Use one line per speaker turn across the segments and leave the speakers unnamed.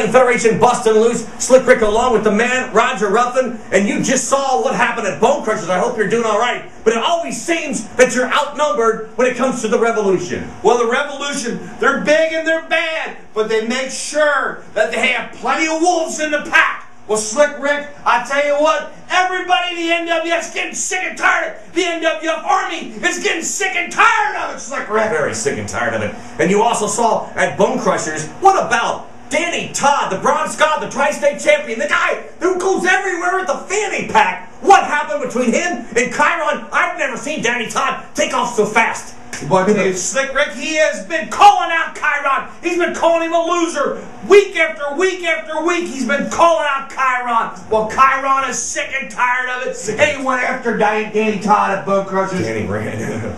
Wrestling Federation Bustin Loose, Slick Rick along with the man, Roger Ruffin, and you just saw what happened at Bonekrushers. I hope you're doing all right. But it always seems that you're outnumbered when it comes to the Revolution.
Well, the Revolution, they're big and they're bad, but they make sure that they have plenty of wolves in the pack. Well, Slick Rick, I tell you what, everybody in the NWF's getting sick and tired. The NWF Army is getting sick and tired of it, Slick Rick.
Very sick and tired of it. And you also saw at Bonekrushers, what about Danny Todd, the Bronze God, the Tri-State Champion, the guy who goes everywhere with the fanny pack? What happened between him and Chiron? I've never seen Danny Todd take off so fast.
But Slick Rick, he has been calling out Chiron. He's been calling him a loser. Week after week after week, he's been calling out Chiron. Well, Chiron is sick and tired of it. And he went after Danny Todd at Bonekrushers.
Danny ran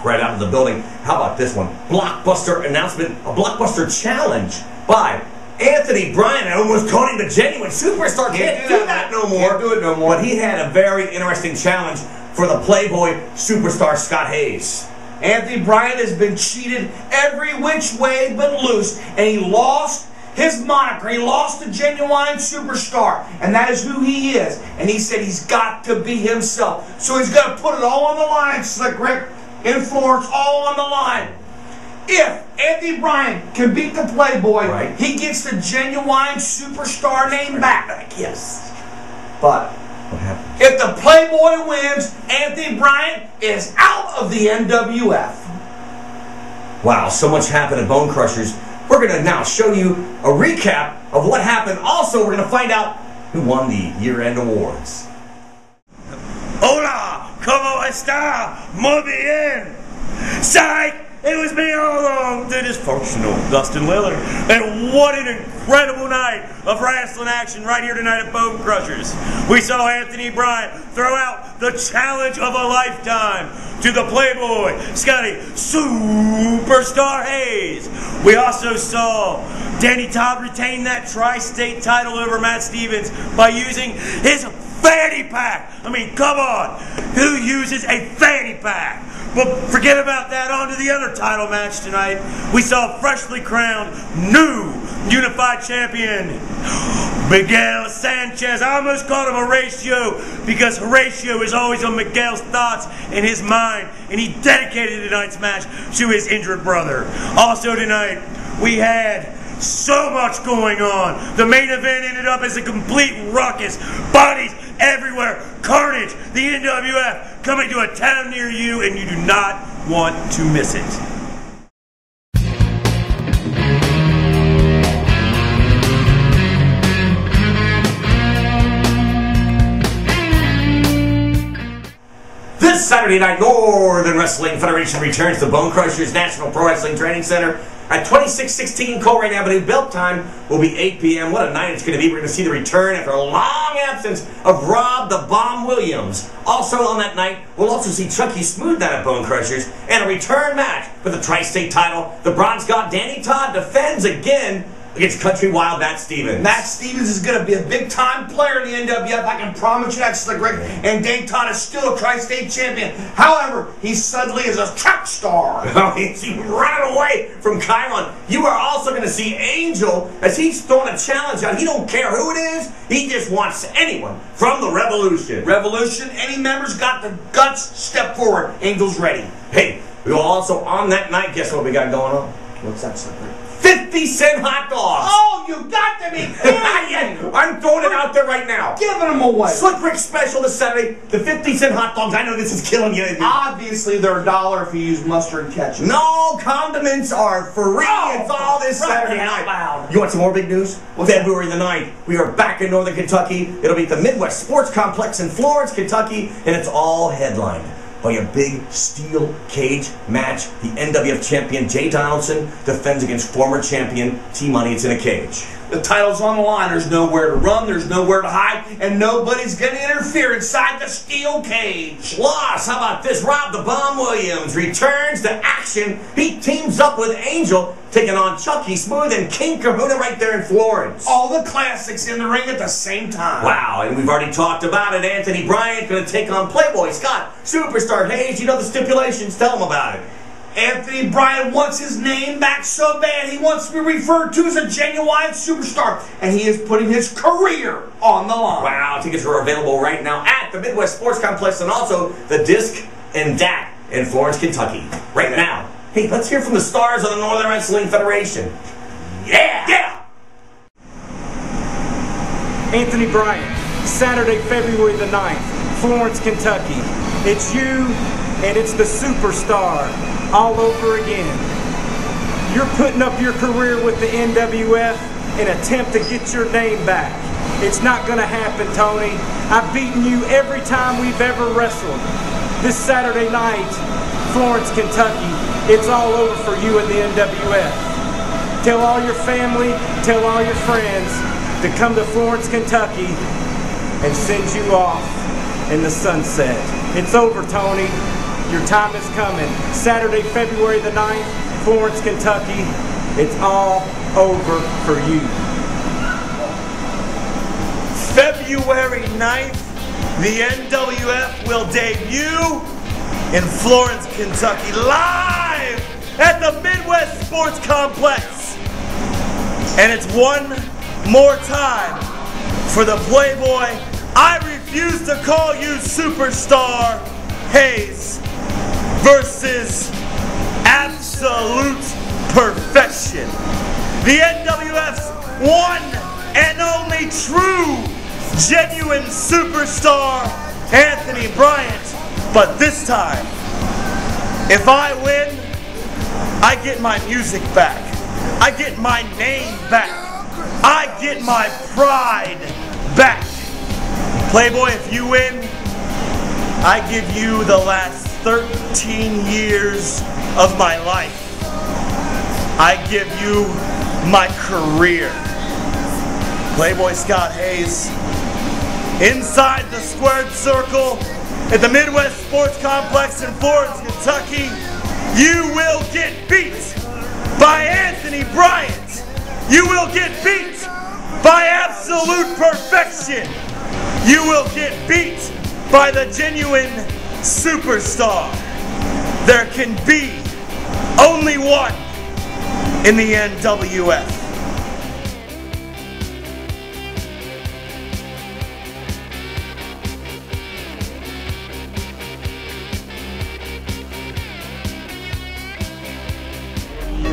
right out of the building. How about this one? Blockbuster announcement, a blockbuster challenge by Anthony Bryan. I almost called him the genuine superstar. Can't do that no more.
Can't do it no more.
But he had a very interesting challenge for the Playboy superstar Scott Hayes.
Anthony Bryan has been cheated every which way but loose, and he lost his moniker. He lost the genuine superstar, and that is who he is. And he said he's got to be himself. So he's going to put it all on the line, Slick Rick, in Florence, all on the line. If Anthony Bryan can beat the Playboy,
right,
he gets the genuine superstar name back.
Yes.
But
what happens?
If the Playboy wins, Anthony Bryan is out of the NWF.
Wow, so much happened at Bonekrushers. We're going to now show you a recap of what happened. Also, we're going to find out who won the year-end awards.
Hola, ¿cómo está? Muy bien. Psych! It was me all along, the dysfunctional Dustin Lillard. And what an incredible night of wrestling action right here tonight at Bonekrushers. We saw Anthony Bryan throw out the challenge of a lifetime to the Playboy, Scotty Superstar Hayes. We also saw Danny Todd retain that Tri-State title over Matt Stevens by using his fanny pack. I mean, come on. Who uses a fanny pack? But forget about that. On to the other title match tonight. We saw freshly crowned new unified champion Miguel Sanchez. I almost called him Horatio because Horatio is always on Miguel's thoughts in his mind, and he dedicated tonight's match to his injured brother. Also tonight, we had so much going on. The main event ended up as a complete ruckus. Bodies everywhere. Carnage. The NWF coming to a town near you, and you do not want to miss it.
This Saturday night, Northern Wrestling Federation returns to Bonekrushers National Pro Wrestling Training Center at 2616 Coleraine Avenue. Belt time will be 8 p.m. What a night it's going to be. We're going to see the return after a long absence of Rob the Bomb Williams. Also on that night, we'll also see Chucky Smooth down at Bonekrushers and a return match for the Tri-State title. The Bronze God Danny Todd defends again against Country Wild Matt Stevens.
Matt Stevens is going to be a big-time player in the NWF. I can promise you that, Slick Rick. And Danny Todd is still a Tri-State champion. However, he suddenly is a track star.
He's running away from Chiron. You are also going to see Angel as he's throwing a challenge out. He don't care who it is. He just wants anyone from the Revolution.
Revolution, any members got the guts, step forward. Angel's ready.
Hey, we will also on that night, guess what we got going on?
What's that, Slick Rick?
50-cent hot dogs.
Oh, you got to be kidding me.
I'm throwing it out there right now.
Giving them away.
Slick Rick special this Saturday. The 50-cent hot dogs. I know this is killing you.
Obviously, they're $1 if you use mustard and ketchup.
No, condiments are free. It's all this Saturday night. You want some more big news? February the 9th, we are back in Northern Kentucky. It'll be at the Midwest Sports Complex in Florence, Kentucky, and it's all headlined by a big steel cage match. The NWF champion Jay Donaldson defends against former champion T-Money. It's in a cage.
The title's on the line. There's nowhere to run. There's nowhere to hide. And nobody's going to interfere inside the steel cage.
Plus, how about this? Rob the Bomb Williams returns to action. He teams up with Angel, taking on Chucky Smooth and King Kahuna right there in Florence.
All the classics in the ring at the same time.
Wow, and we've already talked about it. Anthony Bryan going to take on Playboy Scott Superstar Hayes. You know the stipulations. Tell him about it.
Anthony Bryan wants his name back so bad. He wants to be referred to as a genuine superstar. And he is putting his career on the line.
Wow, tickets are available right now at the Midwest Sports Complex and also the Disc and DAC in Florence, Kentucky. Right now. Hey, let's hear from the stars of the Northern Wrestling Federation. Yeah! Yeah!
Anthony Bryan, Saturday, February the 9th, Florence, Kentucky. It's you and it's the superstar all over again. You're putting up your career with the NWF in an attempt to get your name back. It's not going to happen, Tony. I've beaten you every time we've ever wrestled. This Saturday night, Florence, Kentucky, it's all over for you and the NWF. Tell all your family, tell all your friends to come to Florence, Kentucky and send you off in the sunset. It's over, Tony. Your time is coming. Saturday, February the 9th, Florence, Kentucky. It's all over for you.
February 9th, the NWF will debut in Florence, Kentucky, live at the Midwest Sports Complex. And it's one more time for the Playboy I refuse to call you superstar Hayes versus Absolute Perfection. The NWF's one and only true, genuine superstar, Anthony Bryant. But this time, if I win, I get my music back. I get my name back. I get my pride back. Playboy, if you win, I give you the last 13 years of my life. I give you my career. Playboy Scott Hayes, inside the squared circle at the Midwest Sports Complex in Florence, Kentucky, you will get beat by Anthony Bryant. You will get beat by Absolute Perfection. You will get beat by the genuine superstar. There can be only one in the NWF.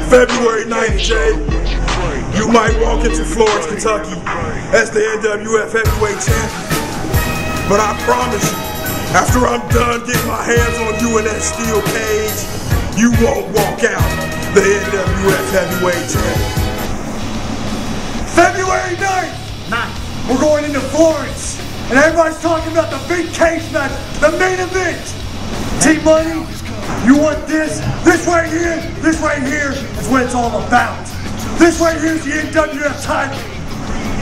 February 9th, Jay. You might walk into Florence, Kentucky as the NWF heavyweight champion. But I promise you, after I'm done getting my hands on you in that steel cage, you won't walk out the NWF heavyweight champion.
February 9th, we're going into Florence, and everybody's talking about the big cage match, the main event. T-Money, you want this? This right here is what it's all about. This right here is the NWF title.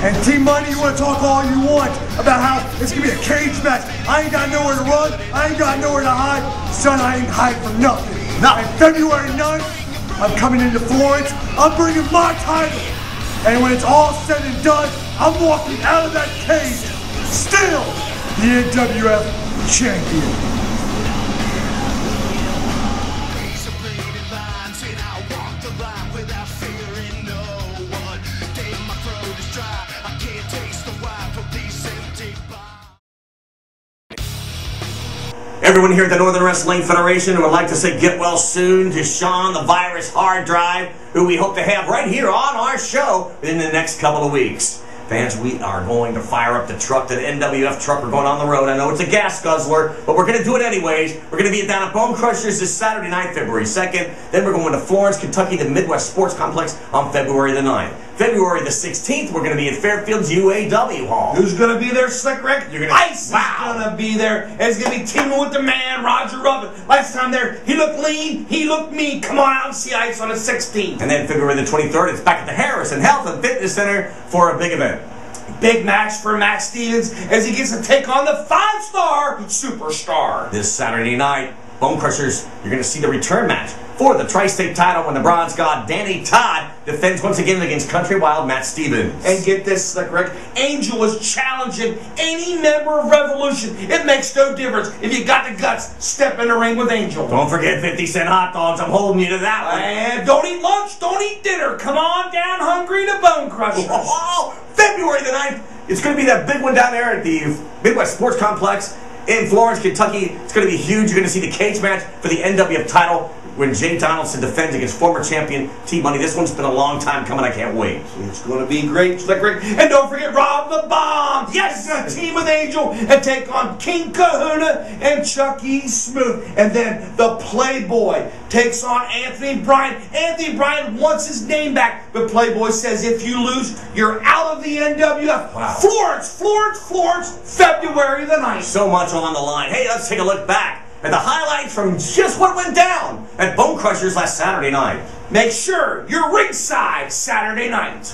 And T-Money, you want to talk all you want about how it's going to be a cage match. I ain't got nowhere to run. I ain't got nowhere to hide. Son, I ain't hiding from nothing. And February 9th, I'm coming into Florence. I'm bringing my title. And when it's all said and done, I'm walking out of that cage, still the NWF champion.
Everyone here at the Northern Wrestling Federation would like to say get well soon to Sean the Virus Hard Drive, who we hope to have right here on our show in the next couple of weeks. Fans, we are going to fire up the truck, the NWF truck. We're going on the road. I know it's a gas guzzler, but we're going to do it anyways. We're going to be down at Bonekrushers this Saturday night, February 2nd. Then we're going to Florence, Kentucky, the Midwest Sports Complex on February the 9th. February the 16th, we're going to be at Fairfield's UAW Hall.
Who's going to be there, Slick Rick?
You're gonna,
Ice is going to be there. And it's going to be teaming with the man, Roger Rubbin. Last time there, he looked lean, he looked mean. Come on out and see Ice on the 16th.
And then February the 23rd, it's back at the Harrison Health and Fitness Center for a big event.
Big match for Matt Stevens as he gets to take on the 5-star superstar.
This Saturday night, Bonekrushers, you're going to see the return match for the Tri-State title when the Bronze God Danny Todd defends once again against Country Wild Matt Stevens.
And get this, Slick Rick, Angel is challenging any member of Revolution. It makes no difference. If you got the guts, step in the ring with Angel.
Don't forget 50-cent hot dogs. I'm holding you to that one.
And don't eat lunch, don't eat dinner. Come on down hungry to Bonekrushers.
Oh, February the 9th. It's going to be that big one down there at the Midwest Sports Complex in Florence, Kentucky. It's going to be huge. You're going to see the cage match for the NWF title when Jay Donaldson defends against former champion T-Money. This one's been a long time coming. I can't wait.
It's going to be great, Slick Rick. And don't forget Rob the Bomb.
Yes!
He's going to team with Angel and take on King Kahuna and Chuck E. Smooth. And then the Playboy takes on Anthony Bryan. Anthony Bryan wants his name back, but Playboy says if you lose, you're out of the NWF.
Wow.
Florence, February the 9th.
So much on the line. Hey, let's take a look back at the highlights from just what went down at Bonekrushers last Saturday night.
Make sure you're ringside Saturday night.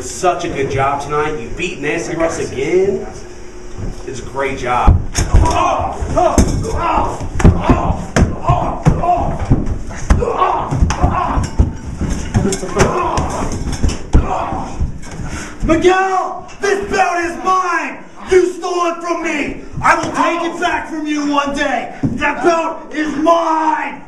Such a good job tonight. You beat Nancy Russ again. It's a great job.
Miguel, this belt is mine. You stole it from me. I will take it back from you one day. That belt is mine.